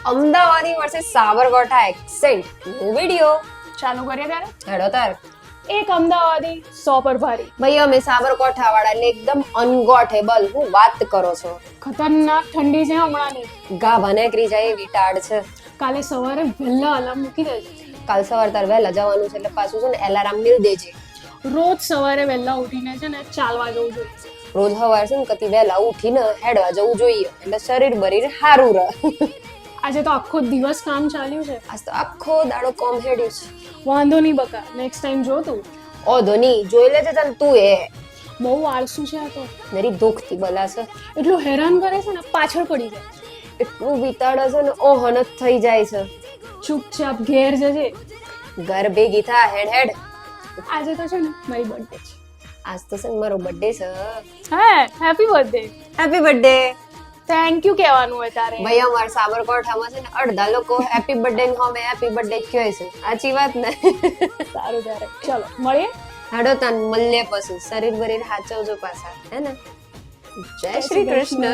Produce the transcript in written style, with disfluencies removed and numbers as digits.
અમદાવાદી versus Sabarkantha accent નો video ચાલુ કરીએ ત્યારે હેડો તાર એક અમદાવાદી 100 પર ભારી. ભાઈ અમે સાબરકાંઠા વાળા એટલે એકદમ અનગોઠેબલ હું વાત કરો છો ખતરનાક ઠંડી છે હમણાંની. ગાભા નેકરી જાય એવી ટાળ છે. કાલે સવારે વહેલા અલાર્મ મૂકી દેજે. કાલ સવાર તાર વહેલા જવાનું છે એટલે પાછું છે ને એલાર્મ મિલ દેજે. રોજ સવારે વહેલા ઉઠીને છે ને ચાલવા જવું જોઈએ. રોજ સવાર છે ને કતી વહેલા ઉઠીને હેડવા જવું જોઈએ એટલે શરીર બરીર સારું રહે. આજે તો આખો દિવસ કામ ચાલ્યું છે. આજ તો આખો દાડો કોમ હેડ્યું છે. વાંધો નહીં બકા, નેક્સ્ટ ટાઈમ જો તું. ઓ ધોની જોઈ લેજે તને તું એ બહુ આળસુ છે આ તો. મારી દુખતી બલા છે. એટલું હેરાન કરે છે ને પાછળ પડી જાય. એટલું વિતાડે છે ને ઓહન જ થઈ જાય છે. ચૂપચાપ ઘેર જજે. ઘર ભેગી થા હેડ હેડ. આજે તો છે ને મારી બર્થડે છે. આજ તો છે ને મારો બર્થડે છે. હે happy birthday. Happy birthday. Thank you કહેવાનું હોય તારે. ભાઈ અમાર સાબરકાંઠામાં છે ને અડધા લોકો હેપી બર્થડે ને હોમે હેપી બર્થડે કહે છે. સાચી વાત ને? સારું ત્યારે ચલો મળીએ. હાડો તાન મળીએ પછી. શરીર બરીર હાચવજો પાછા હે ને. જય શ્રી કૃષ્ણ.